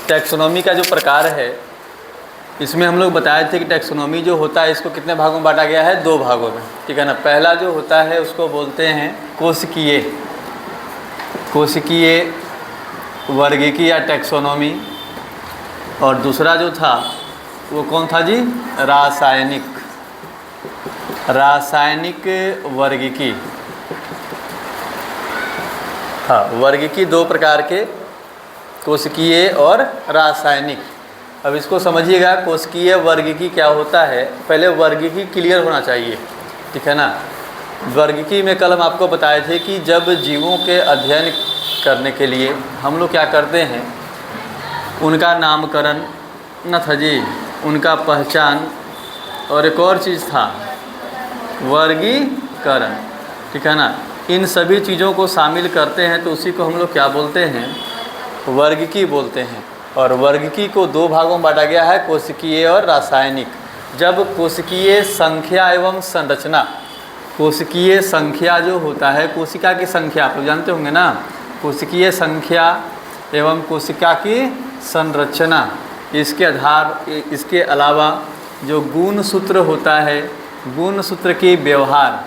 Taxonomy का जो प्रकार है, इसमें हम लोग बताए थे कि टैक्सोनॉमी जो होता है इसको कितने भागों में बांटा गया है, 2 भागों में, ठीक है ना। पहला जो होता है उसको बोलते हैं कोशिकीय, कोशिकीय वर्गीकी या टैक्सोनॉमी, और दूसरा जो था वो कौन था जी, रासायनिक, रासायनिक वर्गीकी। हाँ, वर्गीकी 2 प्रकार के, कोशिकीय और रासायनिक। अब इसको समझिएगा, कोशिकीय वर्गीकी क्या होता है, पहले वर्गीकी क्लियर होना चाहिए, ठीक है ना। वर्गीकी में कल हम आपको बताए थे कि जब जीवों के अध्ययन करने के लिए हम लोग क्या करते हैं, उनका नामकरण न था जी, उनका पहचान, और एक और चीज़ था वर्गीकरण, ठीक है ना। इन सभी चीज़ों को शामिल करते हैं तो उसी को हम लोग क्या बोलते हैं, वर्गीकी बोलते हैं। और वर्गीकी को 2 भागों में बांटा गया है, कोशिकीय और रासायनिक। जब कोशिकीय संख्या एवं संरचना, कोशिकीय संख्या जो होता है, कोशिका की संख्या आप लोग जानते होंगे ना, कोशिकीय संख्या एवं कोशिका की संरचना, इसके आधार, इसके अलावा जो गुणसूत्र होता है, गुणसूत्र की व्यवहार,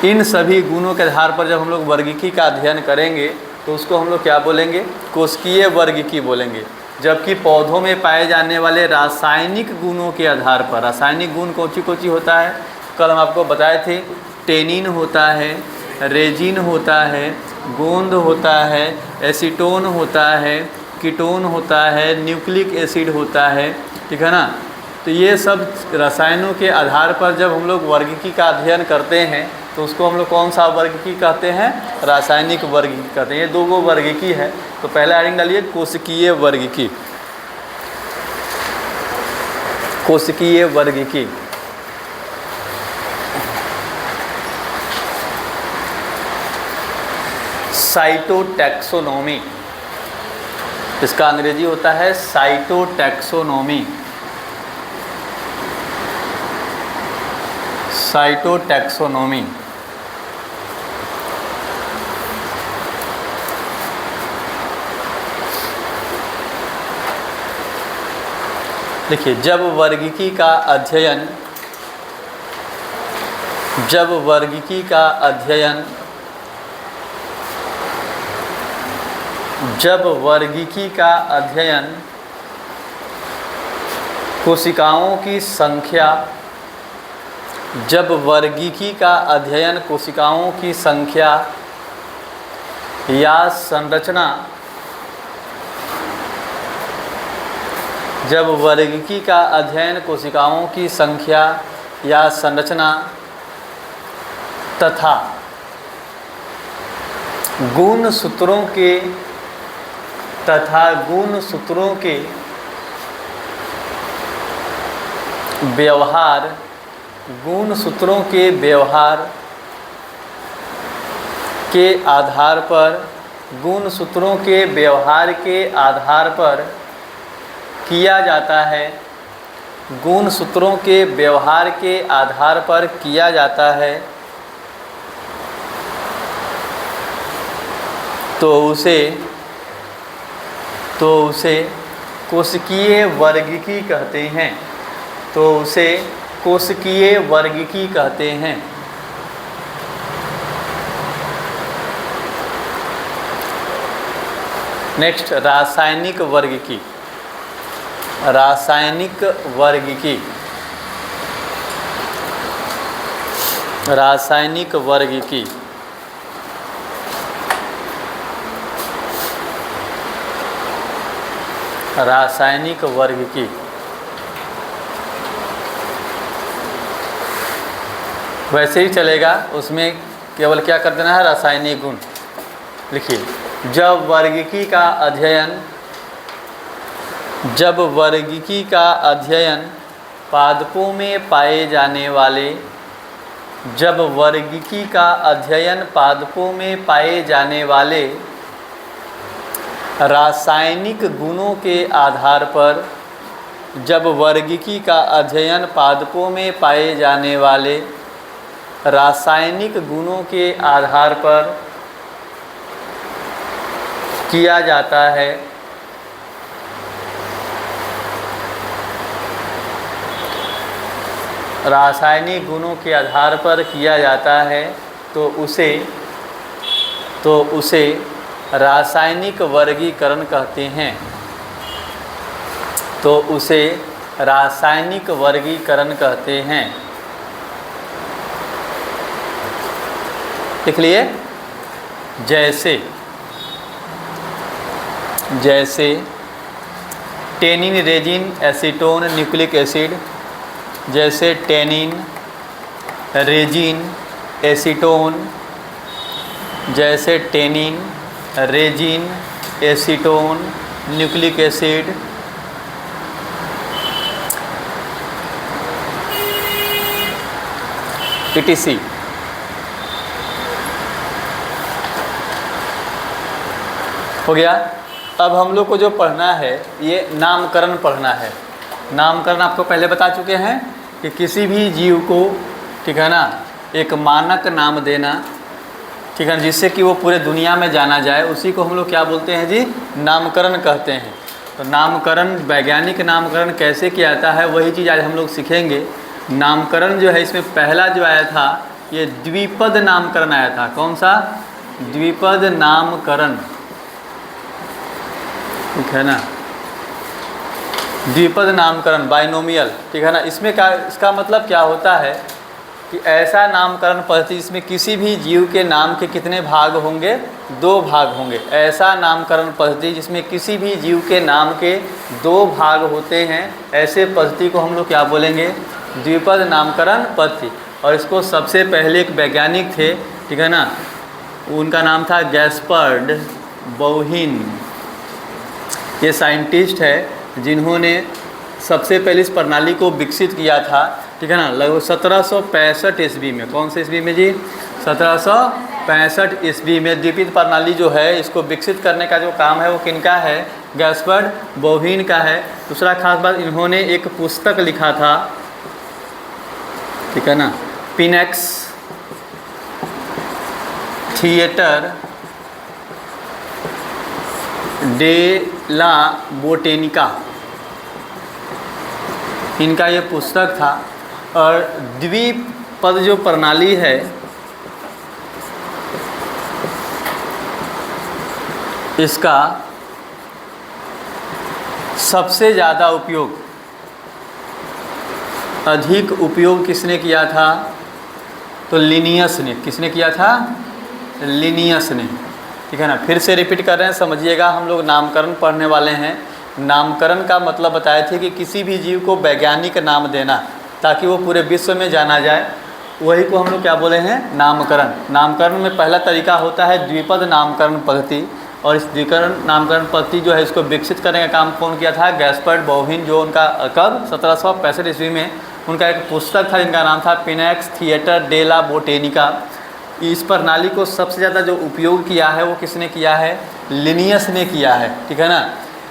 इन सभी गुणों के आधार पर जब हम लोग वर्गीकी का अध्ययन करेंगे तो उसको हम लोग क्या बोलेंगे, कोशिकीय वर्गीकी बोलेंगे। जबकि पौधों में पाए जाने वाले रासायनिक गुणों के आधार पर, रासायनिक गुण कौन सी होता है, कल हम आपको बताए थे, टेनिन होता है, रेजिन होता है, गोंद होता है, एसीटोन होता है, कीटोन होता है, न्यूक्लिक एसिड होता है, ठीक है ना। तो ये सब रसायनों के आधार पर जब हम लोग वर्गीकी का अध्ययन करते हैं तो उसको हम लोग कौन सा वर्गीकी कहते हैं, रासायनिक वर्गीकी कहते हैं। ये 2 वर्गीकी है। तो पहले हेडिंग डालिए कोशिकीय वर्गीकी, कोशिकीय वर्गीकी। साइटोटैक्सोनॉमी, इसका अंग्रेजी होता है साइटोटैक्सोनॉमी, साइटोटैक्सोनॉमी। देखिए, जब वर्गीकी का अध्ययन, जब वर्गीकी का अध्ययन, जब वर्गीकी का अध्ययन कोशिकाओं की संख्या, जब वर्गीकी का अध्ययन कोशिकाओं की संख्या या संरचना, जब वर्गीकी का अध्ययन कोशिकाओं की संख्या या संरचना तथा गुणसूत्रों के व्यवहार, गुणसूत्रों के व्यवहार के आधार पर, गुणसूत्रों के व्यवहार के आधार पर किया जाता है, गुणसूत्रों के व्यवहार के आधार पर किया जाता है, तो उसे कोशिकीय वर्गीकी कहते हैं, तो उसे कोशिकीय वर्गीकी कहते हैं। नेक्स्ट, रासायनिक वर्गीकी, रासायनिक वर्गीकी, रासायनिक वर्गीकी। रासायनिक वर्गीकी वैसे ही चलेगा, उसमें केवल क्या कर देना है, रासायनिक गुण। लिखिए, जब वर्गीकी का अध्ययन, जब वर्गीकी का अध्ययन पादपों में पाए जाने वाले, जब वर्गीकी का अध्ययन पादपों में पाए जाने वाले रासायनिक गुणों के आधार पर, जब वर्गीकी का अध्ययन पादपों में पाए जाने वाले रासायनिक गुणों के आधार पर किया जाता है, रासायनिक गुणों के आधार पर किया जाता है तो उसे रासायनिक वर्गीकरण कहते हैं। तो उसे रासायनिक वर्गीकरण कहते हैं। लिख लिए, जैसे tannin, resin, acetone, nucleic acid. जैसे टेनिन, रेजिन, एसीटोन। जैसे tannin, resin, acetone, nucleic acid. etc। हो गया। अब हम लोग को जो पढ़ना है ये नामकरण पढ़ना है। नामकरण आपको पहले बता चुके हैं कि किसी भी जीव को, ठीक है ना, एक मानक नाम देना, ठीक है, जिससे कि वो पूरे दुनिया में जाना जाए, उसी को हम लोग क्या बोलते हैं जी, नामकरण कहते हैं। तो नामकरण, वैज्ञानिक नामकरण कैसे किया जाता है वही चीज़ आज हम लोग सीखेंगे। नामकरण जो है इसमें पहला जो आया था ये द्विपद नामकरण आया था। कौन सा? द्विपद नामकरण, ठीक है ना, द्विपद नामकरण, बाइनोमियल, ठीक है ना। इसमें क्या, इसका मतलब क्या होता है कि ऐसा नामकरण पद्धति जिसमें किसी भी जीव के नाम के कितने भाग होंगे? 2 भाग होंगे। ऐसा नामकरण पद्धति जिसमें किसी भी जीव के नाम के 2 भाग होते हैं, ऐसे पद्धति को हम लोग क्या बोलेंगे? द्विपद नामकरण पद्धति। और इसको सबसे पहले एक वैज्ञानिक थे, ठीक है ना, उनका नाम था गैस्पर्ड बोहिन। ये साइंटिस्ट है जिन्होंने सबसे पहले इस प्रणाली को विकसित किया था, ठीक है ना, लगभग 1765 ईस्वी में। कौन से ईस्वी में जी? 1765 ईस्वी में द्विपद प्रणाली जो है इसको विकसित करने का जो काम है वो किनका है? गैस्पर्ड बोहिन का है। दूसरा खास बात, इन्होंने एक पुस्तक लिखा था, ठीक है ना, पिनेक्स थिएटर डे ला बोटेनिका, इनका ये पुस्तक था। और द्विपद जो प्रणाली है इसका सबसे ज़्यादा उपयोग, अधिक उपयोग किसने किया था? तो लिनियस ने। किसने किया था? लिनियस ने, ठीक है ना। फिर से रिपीट कर रहे हैं, समझिएगा। हम लोग नामकरण पढ़ने वाले हैं। नामकरण का मतलब बताए थे कि किसी भी जीव को वैज्ञानिक नाम देना ताकि वो पूरे विश्व में जाना जाए, वही को हम लोग क्या बोले हैं? नामकरण। नामकरण में पहला तरीका होता है द्विपद नामकरण पद्धति। और इस द्विपद नामकरण पद्धति जो है इसको विकसित करने का काम कौन किया था? गैस्पर्ड बोहिन, जो उनका कब 1765 ईस्वी में उनका एक पुस्तक था जिनका नाम था पिनेक्स थिएटर डे ला बोटेनिका। इस प्रणाली को सबसे ज़्यादा जो उपयोग किया है वो किसने किया है? लिनियस ने किया है, ठीक है ना।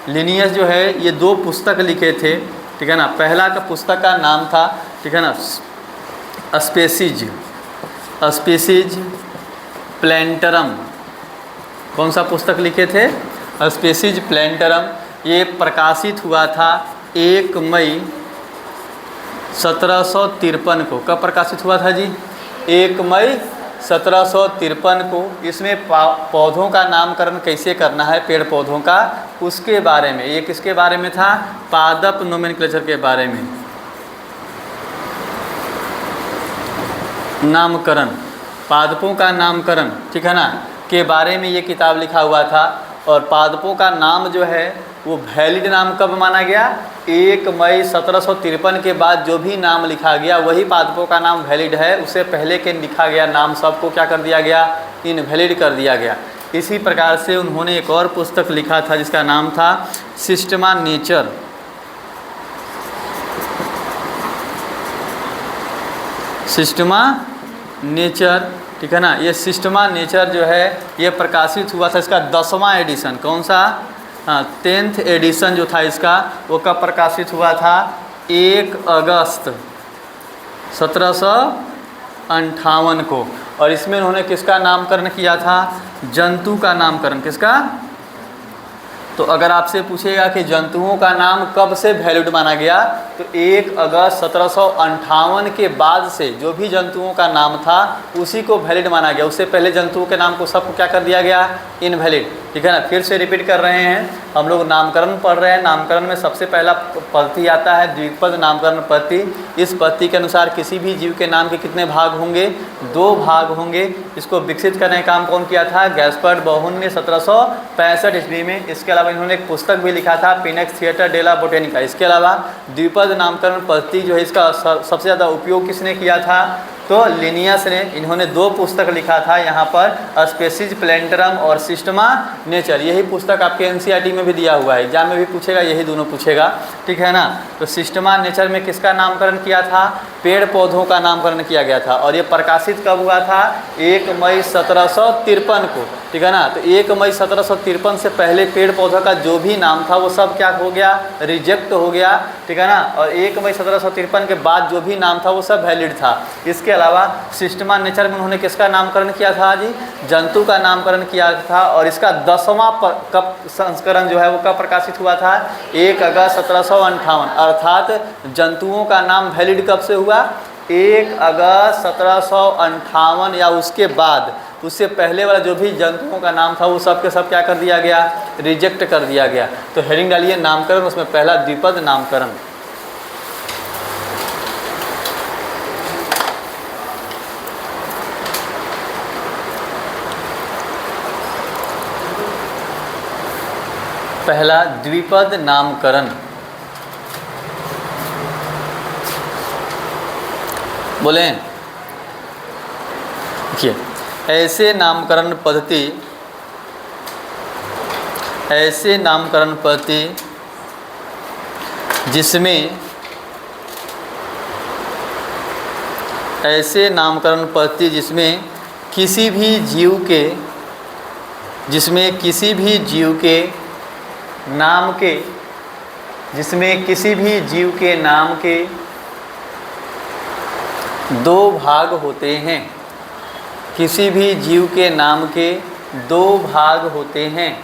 लिनियस जो है ये 2 पुस्तक लिखे थे, ठीक है ना। पहला का पुस्तक का नाम था, ठीक है ना, स्पीसीज प्लैंटरम। कौन सा पुस्तक लिखे थे? स्पीसीज प्लैंटरम। ये प्रकाशित हुआ था 1 मई 1753 को। कब प्रकाशित हुआ था जी? 1 मई 1753 को। इसमें पौधों का नामकरण कैसे करना है, पेड़ पौधों का, उसके बारे में। ये किसके बारे में था? पादप नोमेनक्लेचर के बारे में। नामकरण, पादपों का नामकरण, ठीक है ना, के बारे में ये किताब लिखा हुआ था। और पादपों का नाम जो है वो वैलिड नाम कब माना गया? 1 मई 1753 के बाद जो भी नाम लिखा गया वही पादपों का नाम वैलिड है। उससे पहले के लिखा गया नाम सबको क्या कर दिया गया? इनवैलिड कर दिया गया। इसी प्रकार से उन्होंने एक और पुस्तक लिखा था जिसका नाम था सिस्टमा नेचर। सिस्टमा नेचर, ठीक है ना। ये सिस्टमा नेचर जो है ये प्रकाशित हुआ था, इसका 10वां एडिशन। कौन सा? 10th एडिशन जो था इसका, वो कब प्रकाशित हुआ था? 1 अगस्त 1758 को। और इसमें उन्होंने किसका नामकरण किया था? जंतु का नामकरण। किसका? तो अगर आपसे पूछेगा कि जंतुओं का नाम कब से वैलिड माना गया, तो 1 अगस्त 1758 के बाद से जो भी जंतुओं का नाम था उसी को वैलिड माना गया। उससे पहले जंतुओं के नाम को सबको क्या कर दिया गया, इनवैलिड। ठीक है ना, फिर से रिपीट कर रहे हैं, हम लोग नामकरण पढ़ रहे हैं। नामकरण में सबसे पहला पद्धति आता है द्विपद नामकरण पद्धति। इस पद्धति के अनुसार किसी भी जीव के नाम के कितने भाग होंगे, 2 भाग होंगे। इसको विकसित करने का काम कौन किया था, गैस्पर्ड बाउहिन ने 1765 ईस्वी में। इसके अलावा इन्होंने एक पुस्तक भी लिखा था, पिनेक्स थिएटर डेला बोटेनिका। इसके अलावा द्विपद नामकरण पद्धति जो है इसका सबसे ज़्यादा उपयोग किसने किया था, तो लिनियस ने। इन्होंने 2 पुस्तक लिखा था यहाँ पर, स्पेसीज प्लेंटरम और सिस्टमा नेचर। यही पुस्तक आपके एनसीईआरटी में भी दिया हुआ है, एग्जाम में भी पूछेगा, यही दोनों पूछेगा। ठीक है ना। तो सिस्टमा नेचर में किसका नामकरण किया था, पेड़ पौधों का नामकरण किया गया था। और ये प्रकाशित कब हुआ था, 1 मई 1753 को। ठीक है ना। तो 1 मई 1753 से पहले पेड़ पौधों का जो भी नाम था वो सब क्या हो गया, रिजेक्ट हो गया। ठीक है ना। और 1 मई 1753 के बाद जो भी नाम था वो सब वैलिड था। इसके अलावा सिस्टमा नेचर में उन्होंने किसका नामकरण किया था जी, जंतु का नामकरण किया था। और इसका 10वां कब संस्करण जो है वो कब प्रकाशित हुआ था, 1 अगस्त 1758। अर्थात जंतुओं का नाम वैलिड कब से हुआ, 1 अगस्त 1758 या उसके बाद। उससे पहले वाला जो भी जंतुओं का नाम था वो सब के सब क्या कर दिया गया, रिजेक्ट कर दिया गया। तो हेडिंग डालिए नामकरण, उसमें पहला द्विपद नामकरण। पहला द्विपद नामकरण। बोलें, देखिए ऐसे नामकरण पद्धति जिसमें किसी भी जीव के नाम के 2 भाग होते हैं। किसी भी जीव के नाम के 2 भाग होते हैं।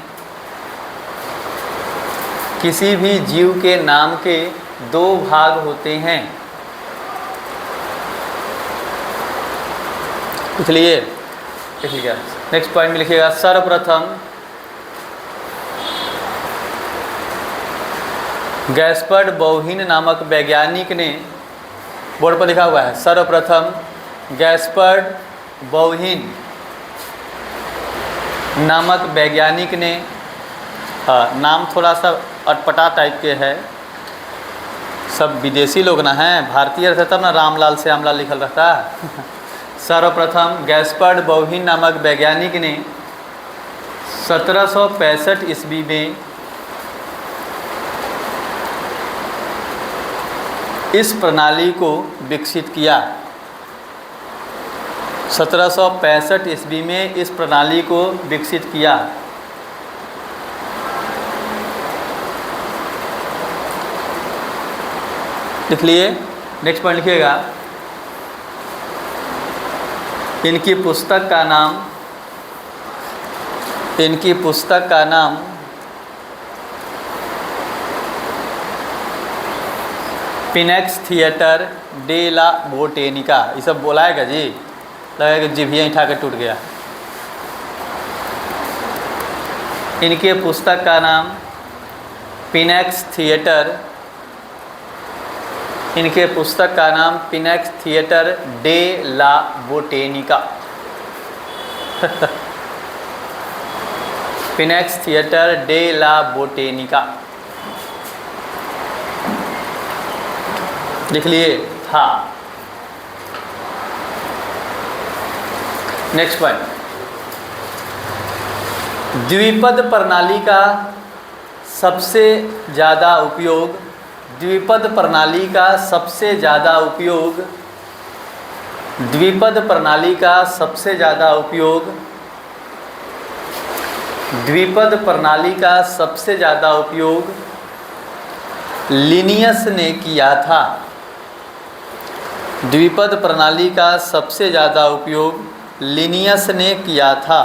किसी भी जीव के नाम के 2 भाग होते हैं। लिख लिए, लिख लिया। नेक्स्ट पॉइंट में लिखिएगा, सर्वप्रथम गैस्पर्ड बाउहिन नामक वैज्ञानिक ने, बोर्ड पर लिखा हुआ है, सर्वप्रथम गैस्पर्ड बाउहिन नामक वैज्ञानिक ने, नाम थोड़ा सा अटपटा टाइप के है, सब विदेशी लोग ना हैं, भारतीय रहते तब ना रामलाल से श्यामलाल लिखल रहता है। सर्वप्रथम गैस्पर्ड बाउहिन नामक वैज्ञानिक ने 1765 ईस्वी में इस प्रणाली को विकसित किया। 1765 ईस्वी में इस प्रणाली को विकसित किया। लिख लिए। नेक्स्ट पॉइंट लिखिएगा, इनकी पुस्तक का नाम Pinax Theatre de la Botanica. ये सब बोलाएगा जी, लगेगा जिभिया उठा के टूट गया। इनके पुस्तक का नाम Pinax Theatre de la Botanica. Pinax Theatre de la Botanica लिख लिए था। नेक्स्ट पॉइंट, द्विपद प्रणाली का सबसे ज़्यादा उपयोग द्विपद प्रणाली का सबसे ज़्यादा उपयोग लिनियस ने किया था। द्विपद प्रणाली का सबसे ज़्यादा उपयोग लिनियस ने किया था।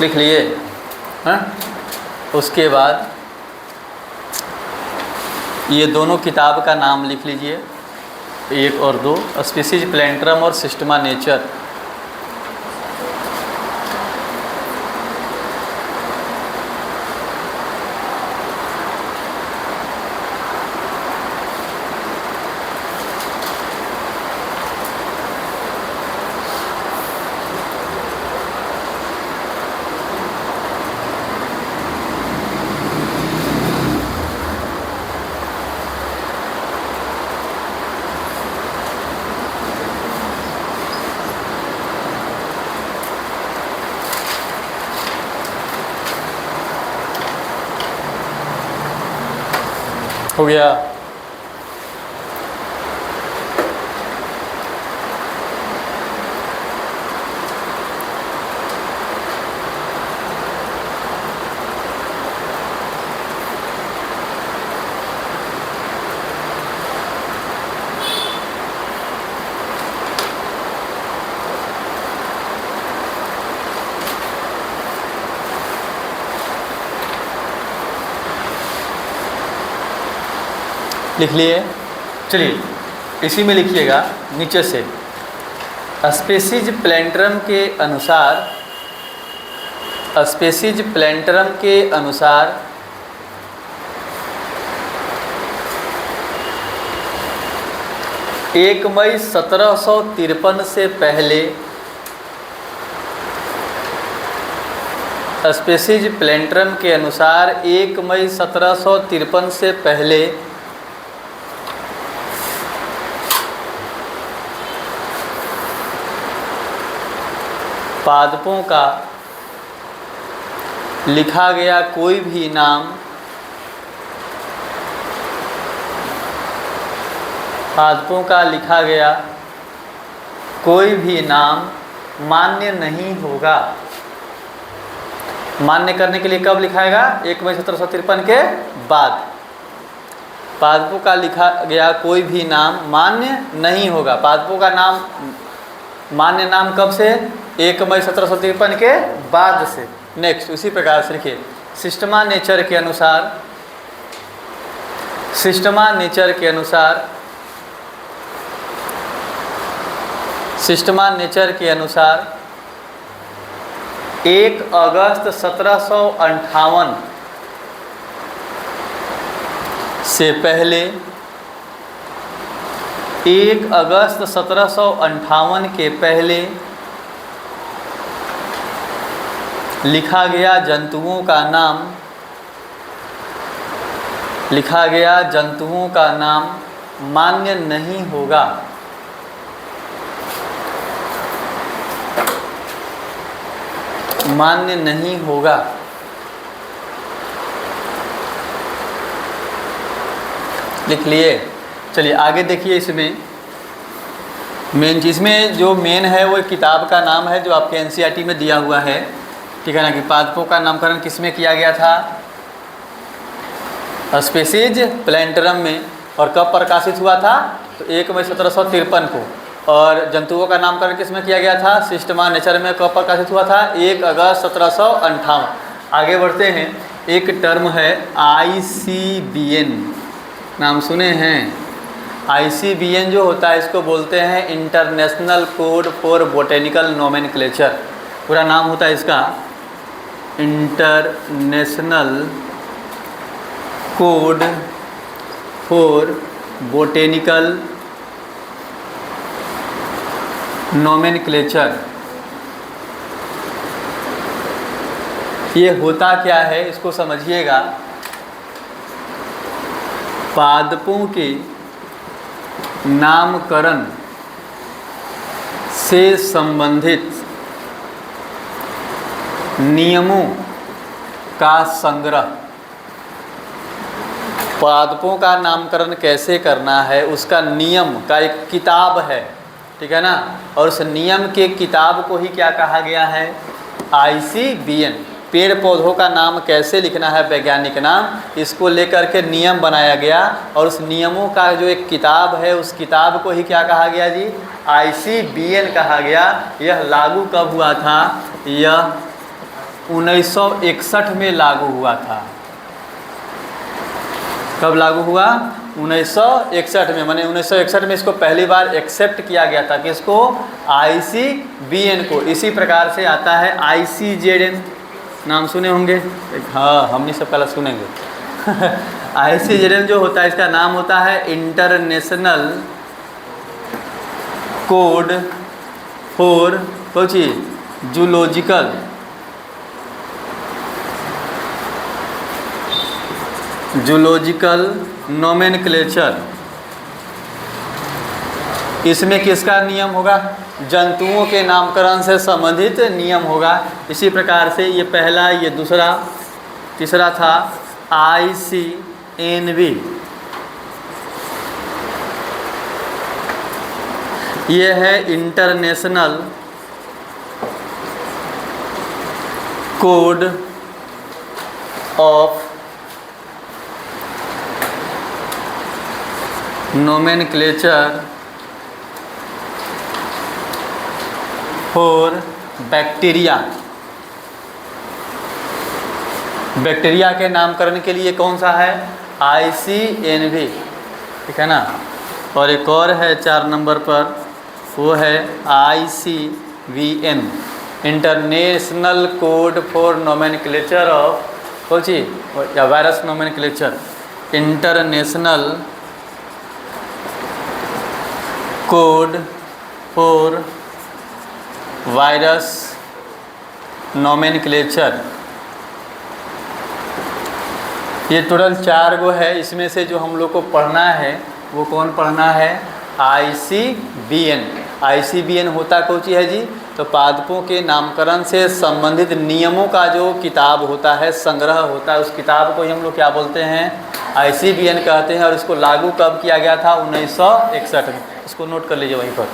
लिख लिए? हाँ, उसके बाद ये दोनों किताब का नाम लिख लीजिए, 1 और 2, स्पीसीज प्लैंटरम और सिस्टमा नेचर। हो गया? लिख लिए? चलिए इसी में लिखिएगा नीचे से। स्पीसीज प्लैंटरम के अनुसार, स्पीसीज प्लैंटरम के अनुसार 1 मई 1753 से पहले, स्पीसीज प्लैंटरम के अनुसार 1 मई 1753 से पहले पादपों का लिखा गया कोई भी नाम, पादपों का लिखा गया कोई भी नाम मान्य नहीं होगा। मान्य करने के लिए कब लिखाएगा? 1 मई 1753 के बाद। पादपों का लिखा गया कोई भी नाम मान्य नहीं होगा। पादपों का नाम मान्य नाम कब से? 1 मई 1753 के बाद से। नेक्स्ट उसी प्रकार से लिखिए, सिस्टमा नेचर के अनुसार, सिस्टमा नेचर के अनुसार, सिस्टमा नेचर के अनुसार 1 अगस्त 1758 से पहले, 1 अगस्त 1758 के पहले लिखा गया जंतुओं का नाम, लिखा गया जंतुओं का नाम मान्य नहीं होगा। मान्य नहीं होगा। लिख लिए? चलिए आगे देखिए। इसमें मेन चीज़ में जो मेन है वो किताब का नाम है जो आपके एनसीईआरटी में दिया हुआ है, ठीक है ना, कि पादपों का नामकरण किस में किया गया था? स्पीसीज प्लैंटरम में। और कब प्रकाशित हुआ था? तो 1 मई 1753 को। और जंतुओं का नामकरण किस में किया गया था? सिस्टमा नेचर में। कब प्रकाशित हुआ था? 1 अगस्त 1758। आगे बढ़ते हैं। एक टर्म है ICBN, नाम सुने हैं? ICBN जो होता है इसको बोलते हैं international code for botanical nomenclature. पूरा नाम होता है इसका international code for botanical nomenclature. ये होता क्या है इसको समझिएगा। पादपों के नामकरण से संबंधित नियमों का संग्रह। पादपों का नामकरण कैसे करना है उसका नियम का एक किताब है, ठीक है ना। और उस नियम के किताब को ही क्या कहा गया है? ICBN। पेड़ पौधों का नाम कैसे लिखना है, वैज्ञानिक नाम, इसको लेकर के नियम बनाया गया। और उस नियमों का जो एक किताब है उस किताब को ही क्या कहा गया जी? ICBN कहा गया। यह लागू कब हुआ था? यह 1961 में लागू हुआ था। कब लागू हुआ? 1961 में, माने 1961 में इसको पहली बार एक्सेप्ट किया गया था कि इसको ICBN को, इसी प्रकार से आता है ICZN, नाम सुने होंगे, हाँ हमने सब पहले सुनेंगे ICZN जो होता है इसका नाम होता है international code for Kochi zoological nomenclature. इसमें किसका नियम होगा? जंतुओं के नामकरण से संबंधित नियम होगा। इसी प्रकार से ये पहला, ये दूसरा, तीसरा था ICNV, ये है international code of nomenclature for bacteria. Bacteria के नामकरण के लिए कौन सा है? ICNV, ठीक है ना। और एक और है 4 नंबर पर, वो है ICVN, international code for nomenclature of कोची या virus nomenclature, international code for virus nomenclature. ये टोटल 4 गो है। इसमें से जो हम लोग को पढ़ना है वो कौन पढ़ना है? ICBN। ICBN होता कौन सी है जी? तो पादपों के नामकरण से संबंधित नियमों का जो किताब होता है, संग्रह होता है, उस किताब को ही हम लोग क्या बोलते हैं? ICBN कहते हैं। और इसको लागू कब किया गया था? 1961 में। इसको नोट कर लीजिए वहीं पर।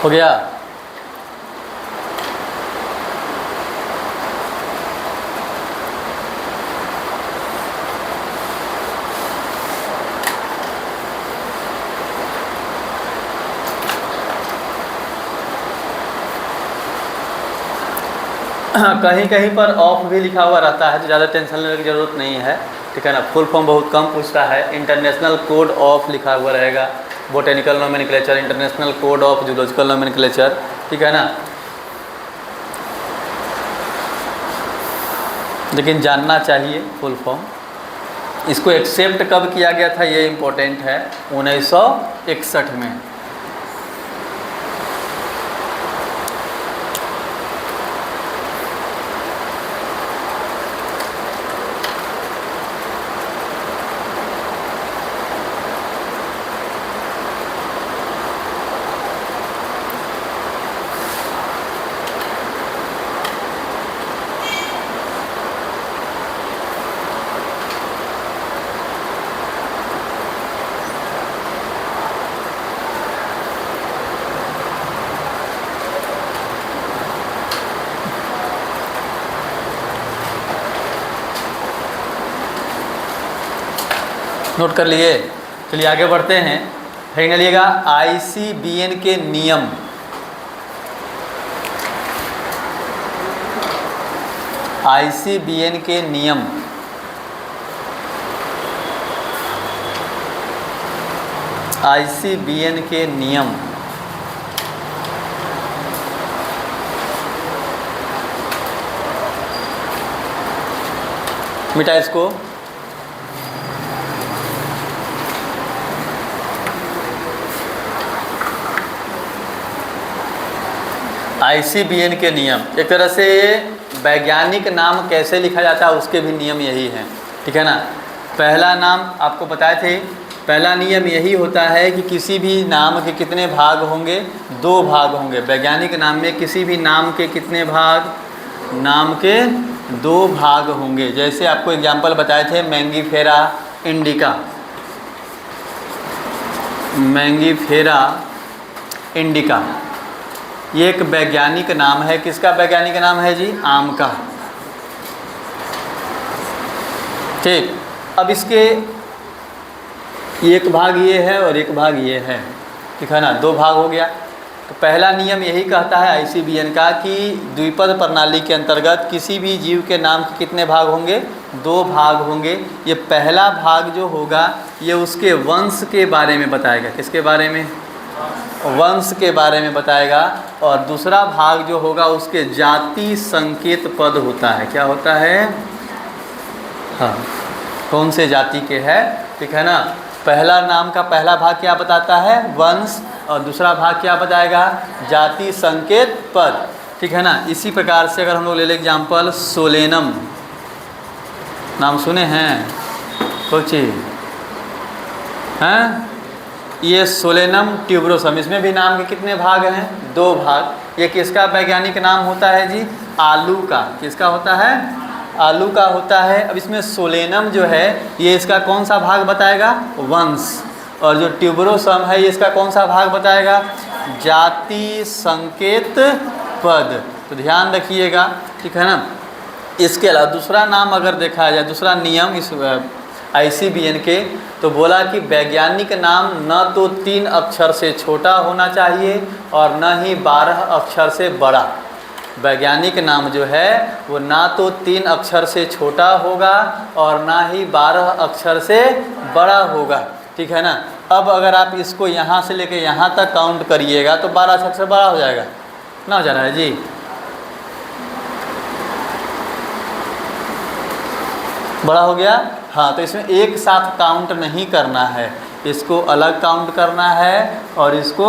हो गया? कहीं कहीं पर ऑफ भी लिखा हुआ रहता है, तो ज़्यादा टेंशन लेने की ज़रूरत नहीं है, ठीक है ना। फुल फॉर्म बहुत कम पूछता है। इंटरनेशनल कोड ऑफ लिखा हुआ रहेगा, botanical nomenclature, international code of zoological nomenclature, ठीक है ना। लेकिन जानना चाहिए फुल फॉर्म। इसको एक्सेप्ट कब किया गया था ये इम्पोर्टेंट है, 1961 में। नोट कर लिए? चलिए आगे बढ़ते हैं। हेडिंग डालिएगा ICBN के नियम। ICBN के नियम। ICBN के नियम। मिटा इसको। ICBN के नियम, एक तरह से वैज्ञानिक नाम कैसे लिखा जाता है उसके भी नियम यही हैं, ठीक है ना। पहला नाम आपको बताए थे, पहला नियम यही होता है कि किसी भी नाम के कितने भाग होंगे, 2 भाग होंगे। वैज्ञानिक नाम में किसी भी नाम के कितने भाग, नाम के 2 भाग होंगे। जैसे आपको एग्जाम्पल बताए थे मैंगीफेरा इंडिका, मैंगीफेरा इंडिका, ये एक वैज्ञानिक नाम है। किसका वैज्ञानिक नाम है जी? आम का। ठीक, अब इसके एक भाग ये है और एक भाग ये है, ठीक है ना, 2 भाग हो गया। तो पहला नियम यही कहता है ICBN का कि द्विपद प्रणाली के अंतर्गत किसी भी जीव के नाम के कितने भाग होंगे, 2 भाग होंगे। ये पहला भाग जो होगा ये उसके वंश के बारे में बताएगा। किसके बारे में? वंश के बारे में बताएगा। और दूसरा भाग जो होगा उसके जाति संकेत पद होता है। क्या होता है? हाँ, कौन से जाति के है, ठीक है ना। पहला नाम का पहला भाग क्या बताता है? वंश। और दूसरा भाग क्या बताएगा? जाति संकेत पद, ठीक है ना। इसी प्रकार से अगर हम लोग ले लें एग्जाम्पल, सोलेनम, नाम सुने हैं? सोचिए, हैं? ये सोलेनम ट्यूबरोसम, इसमें भी नाम के कितने भाग हैं? 2 भाग। ये किसका वैज्ञानिक नाम होता है जी? आलू का। किसका होता है? आलू का होता है। अब इसमें सोलेनम जो है ये इसका कौन सा भाग बताएगा? वंश। और जो ट्यूबरोसम है ये इसका कौन सा भाग बताएगा? जाति संकेत पद। तो ध्यान रखिएगा, ठीक है ना। इसके अलावा दूसरा नाम अगर देखा जाए, दूसरा नियम इस ICBN के, तो बोला कि वैज्ञानिक नाम न तो 3 अक्षर से छोटा होना चाहिए और न ही 12 अक्षर से बड़ा। वैज्ञानिक नाम जो है वो ना तो 3 अक्षर से छोटा होगा और ना ही 12 अक्षर से बड़ा होगा, ठीक है ना। अब अगर आप इसको यहाँ से लेके यहाँ तक काउंट करिएगा तो 12 अक्षर से बड़ा हो जाएगा ना, हो जा रहा है जी। बड़ा हो गया, हाँ। तो इसमें एक साथ काउंट नहीं करना है, इसको अलग काउंट करना है और इसको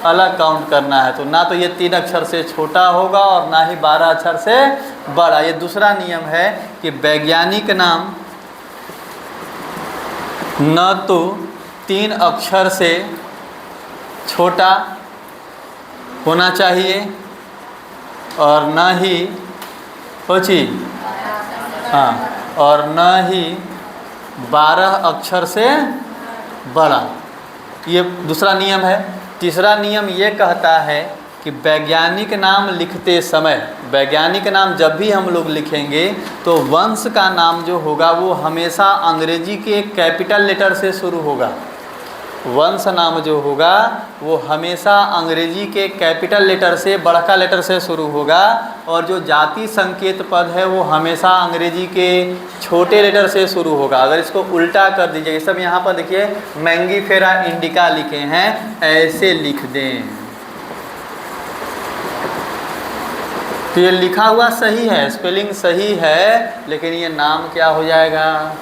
अलग काउंट करना है। तो ना तो ये 3 अक्षर से छोटा होगा और ना ही 12 अक्षर से बड़ा। ये दूसरा नियम है कि वैज्ञानिक नाम न तो 3 अक्षर से छोटा होना चाहिए और न ही हाँ, और न ही 12 अक्षर से बड़ा। ये दूसरा नियम है। तीसरा नियम ये कहता है कि वैज्ञानिक नाम लिखते समय, वैज्ञानिक नाम जब भी हम लोग लिखेंगे तो वंश का नाम जो होगा वो हमेशा अंग्रेजी के कैपिटल लेटर से शुरू होगा। वंश नाम जो होगा वो हमेशा अंग्रेजी के कैपिटल लेटर से, बड़का लेटर से शुरू होगा। और जो जाति संकेत पद है वो हमेशा अंग्रेजी के छोटे लेटर से शुरू होगा। अगर इसको उल्टा कर दीजिए, सब यहाँ पर देखिए मैंगीफेरा इंडिका लिखे हैं, ऐसे लिख दें। तो ये लिखा हुआ सही है, स्पेलिंग सही है, लेकिन ये नाम क्या हो जाएगा?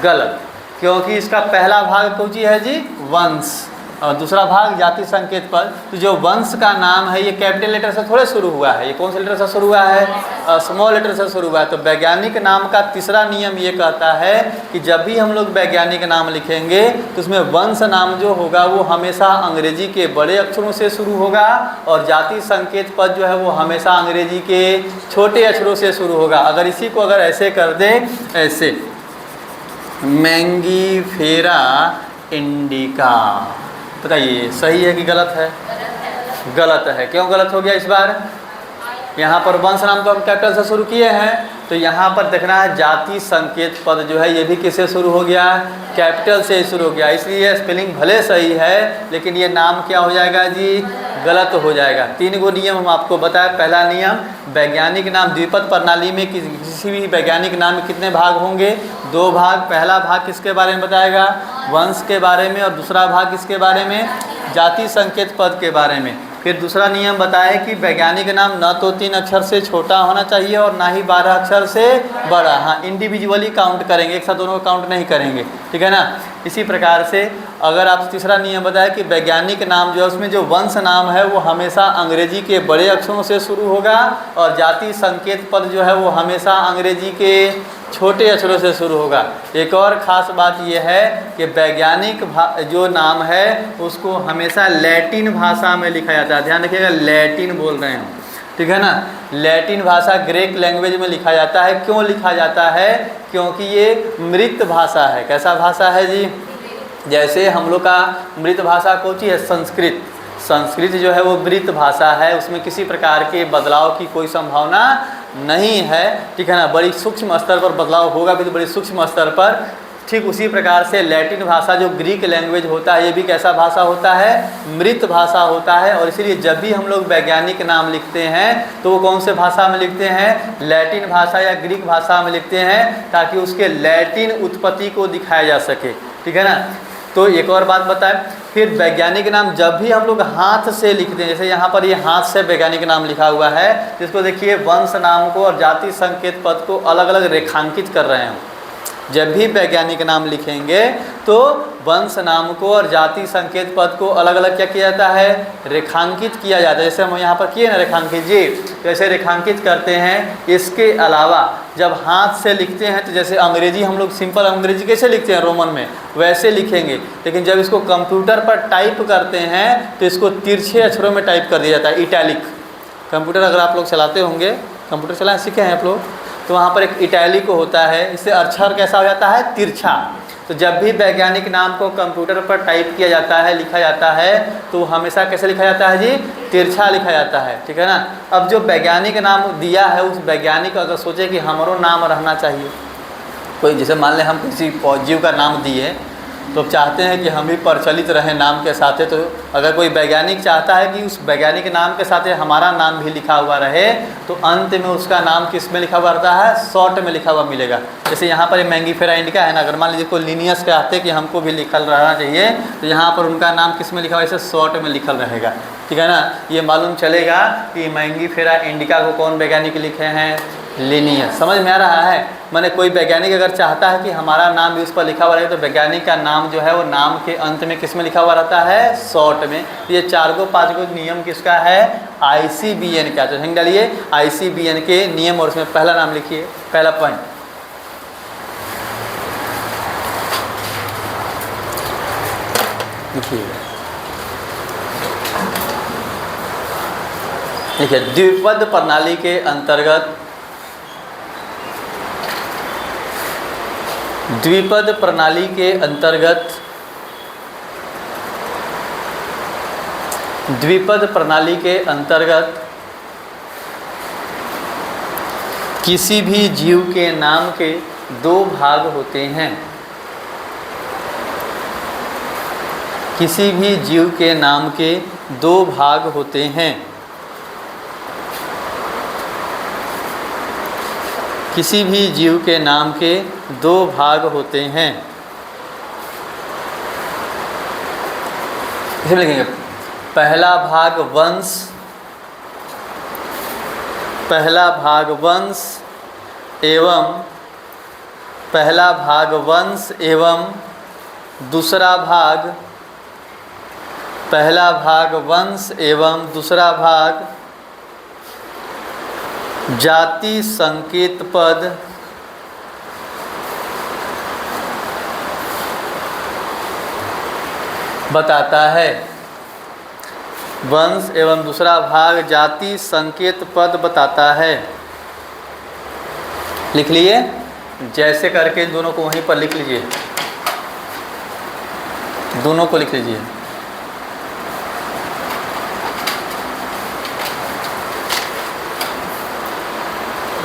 गलत। क्योंकि इसका पहला भाग कौन सी है जी? वंश, और दूसरा भाग जाति संकेत पद। तो जो वंश का नाम है ये कैपिटल लेटर से थोड़े शुरू हुआ है, ये कौन से लेटर से शुरू हुआ है? स्मॉल लेटर से शुरू हुआ है। तो वैज्ञानिक नाम का तीसरा नियम ये कहता है कि जब भी हम लोग वैज्ञानिक नाम लिखेंगे तो उसमें वंश नाम जो होगा वो हमेशा अंग्रेजी के बड़े अक्षरों से शुरू होगा, और जाति संकेत पद जो है वो हमेशा अंग्रेजी के छोटे अक्षरों से शुरू होगा। अगर इसी को अगर ऐसे कर दें, ऐसे मैंगीफेरा इंडिका, बताइए सही है कि गलत है? गलत है। क्यों गलत हो गया इस बार? यहाँ पर वंश नाम तो हम कैपिटल से शुरू किए हैं, तो यहाँ पर देखना है जाति संकेत पद जो है ये भी किससे शुरू हो गया? कैपिटल से शुरू हो गया। इसलिए स्पेलिंग भले सही है, लेकिन ये नाम क्या हो जाएगा जी? गलत हो जाएगा। 3 गो नियम हम आपको बताए। पहला नियम, वैज्ञानिक नाम द्विपद प्रणाली में किसी भी वैज्ञानिक नाम में कितने भाग होंगे? 2 भाग। पहला भाग किसके बारे में बताएगा? वंश के बारे में, और दूसरा भाग किसके बारे में? जाति संकेत पद के बारे में। फिर दूसरा नियम बताए कि वैज्ञानिक नाम न तो 3 अक्षर से छोटा होना चाहिए और ना ही 12 अक्षर से बड़ा। हाँ, इंडिविजुअली काउंट करेंगे, एक साथ दोनों को काउंट नहीं करेंगे, ठीक है ना। इसी प्रकार से अगर आप तीसरा नियम बताया कि वैज्ञानिक नाम जो है उसमें जो वंश नाम है वो हमेशा अंग्रेजी के बड़े अक्षरों से शुरू होगा, और जाति संकेत पद जो है वो हमेशा अंग्रेजी के छोटे अक्षरों से शुरू होगा। एक और ख़ास बात यह है कि वैज्ञानिक जो नाम है उसको हमेशा लैटिन भाषा में लिखा जाता है। ध्यान रखिएगा, लैटिन बोल रहे हैं, ठीक है ना। लैटिन भाषा ग्रीक लैंग्वेज में लिखा जाता है। क्यों लिखा जाता है? क्योंकि ये मृत भाषा है। कैसा भाषा है जी? जैसे हम लोग का मृत भाषा कौन सी है? संस्कृत। संस्कृत जो है वो मृत भाषा है, उसमें किसी प्रकार के बदलाव की कोई संभावना नहीं है, ठीक है ना। बड़ी सूक्ष्म स्तर पर बदलाव होगा भी तो बड़ी सूक्ष्म स्तर पर। ठीक उसी प्रकार से लैटिन भाषा जो ग्रीक लैंग्वेज होता है ये भी कैसा भाषा होता है? मृत भाषा होता है। और इसीलिए जब भी हम लोग वैज्ञानिक नाम लिखते हैं तो वो कौन से भाषा में लिखते हैं? लैटिन भाषा या ग्रीक भाषा में लिखते हैं, ताकि उसके लैटिन उत्पत्ति को दिखाया जा सके, ठीक है ना। तो एक और बात बताएं, फिर वैज्ञानिक नाम जब भी हम लोग हाथ से लिखते हैं, जैसे यहाँ पर ये हाथ से वैज्ञानिक नाम लिखा हुआ है, जिसको देखिए वंश नाम को और जाति संकेत पद को अलग अलग रेखांकित कर रहे हैं। जब भी वैज्ञानिक नाम लिखेंगे तो वंश नाम को और जाति संकेत पद को अलग अलग क्या किया जाता है? रेखांकित किया जाता है। जैसे हम यहाँ पर किए ना रेखांकित जी, जैसे रेखांकित करते हैं। इसके अलावा जब हाथ से लिखते हैं तो जैसे अंग्रेजी हम लोग सिंपल अंग्रेजी कैसे लिखते हैं रोमन में, वैसे लिखेंगे। लेकिन जब इसको कंप्यूटर पर टाइप करते हैं तो इसको तिरछे अक्षरों में टाइप कर दिया जाता है, इटैलिक। कंप्यूटर अगर आप लोग चलाते होंगे, कंप्यूटर चलाना सीखे हैं आप लोग, तो वहाँ पर एक इटैलिक होता है, इससे अक्षर कैसा हो जाता है? तिरछा। तो जब भी वैज्ञानिक नाम को कंप्यूटर पर टाइप किया जाता है, लिखा जाता है, तो हमेशा कैसे लिखा जाता है जी? तिरछा लिखा जाता है, ठीक है ना। अब जो वैज्ञानिक नाम दिया है उस वैज्ञानिक अगर सोचे कि हमारा नाम रहना चाहिए, कोई जैसे मान लें हम किसी जीव का नाम दिए तो चाहते हैं कि हम भी प्रचलित रहें नाम के साथ, तो अगर कोई वैज्ञानिक चाहता है कि उस वैज्ञानिक नाम के साथ हमारा नाम भी लिखा हुआ रहे, तो अंत में उसका नाम किस में लिखा हुआ रहता है? शॉर्ट में लिखा हुआ मिलेगा। जैसे यहाँ पर मैंगीफेरा इंडिका है ना, अगर मान लीजिए कोई लिनियस चाहते कि हमको भी लिखल रहना चाहिए, तो यहाँ पर उनका नाम किस में लिखा हुआ? ऐसे शॉर्ट में लिखल रहेगा, ठीक है ना। ये मालूम चलेगा कि मैंगीफेरा इंडिका को कौन वैज्ञानिक लिखे हैं? लिनियस। समझ में आ रहा है? माने कोई वैज्ञानिक अगर चाहता है कि हमारा नाम भी उस पर लिखा हुआ रहे, तो वैज्ञानिक का नाम जो है वो नाम के अंत में किस में लिखा हुआ रहता है? शॉर्ट में। ये 4-5 नियम किसका है? ICBN का। तो हिंग डालिए ICBN के नियम और उसमें पहला नाम लिखिए, पहला पॉइंट। देखिए, द्विपद प्रणाली के अंतर्गत द्विपद प्रणाली के अंतर्गत द्विपद प्रणाली के अंतर्गत किसी भी जीव के नाम के 2 भाग होते हैं। किसी भी जीव के नाम के 2 भाग होते हैं। किसी भी जीव के नाम के 2 भाग होते हैं। इसे लिखेंगे, पहला भाग वंश, पहला भाग वंश एवं दूसरा भाग पहला भाग वंश एवं दूसरा भाग जाति संकेत पद बताता है। वंश एवं दूसरा भाग जाति संकेत पद बताता है। लिख लिए, जैसे करके इन दोनों को वहीं पर लिख लीजिए, दोनों को लिख लीजिए।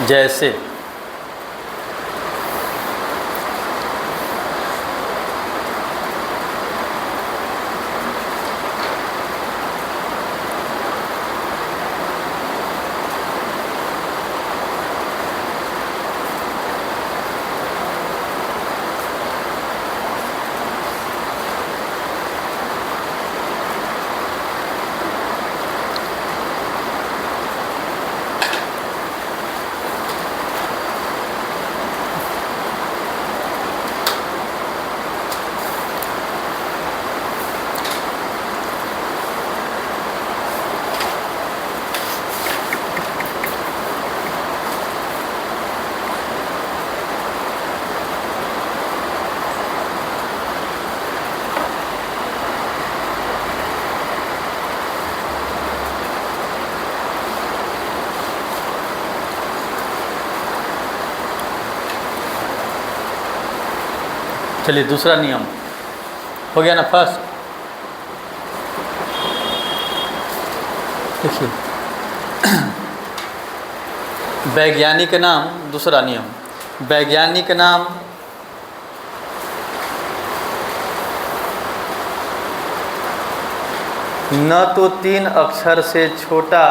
जैसे चलिए दूसरा नियम हो गया ना। फर्स्ट देखिए, वैज्ञानिक नाम, दूसरा नियम, वैज्ञानिक नाम न तो 3 अक्षर से छोटा,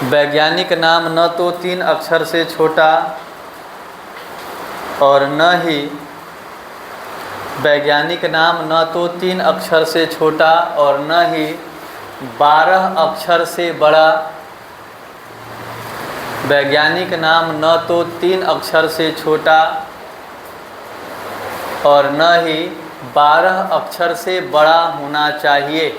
वैज्ञानिक नाम न तो 3 अक्षर से छोटा और न ही वैज्ञानिक नाम न तो 3 अक्षर से छोटा और न ही 12 अक्षर से बड़ा। वैज्ञानिक नाम न तो 3 अक्षर से छोटा और न ही 12 अक्षर से बड़ा होना चाहिए।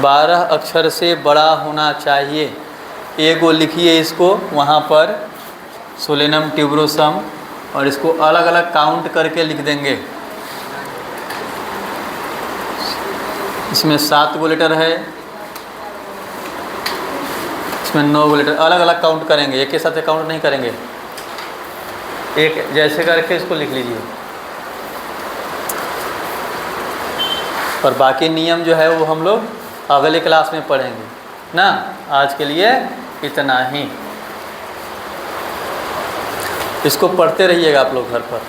12 अक्षर से बड़ा होना चाहिए। एगो लिखिए इसको वहाँ पर, सोलेनम ट्यूबरोसम, और इसको अलग अलग काउंट करके लिख देंगे। इसमें 7 गो लेटर है, इसमें 9 गो लेटर, अलग अलग काउंट करेंगे, एक के साथ काउंट नहीं करेंगे। एक जैसे करके इसको लिख लीजिए। और बाकी नियम जो है वो हम लोग अगले क्लास में पढ़ेंगे ना। आज के लिए इतना ही। इसको पढ़ते रहिएगा आप लोग घर पर।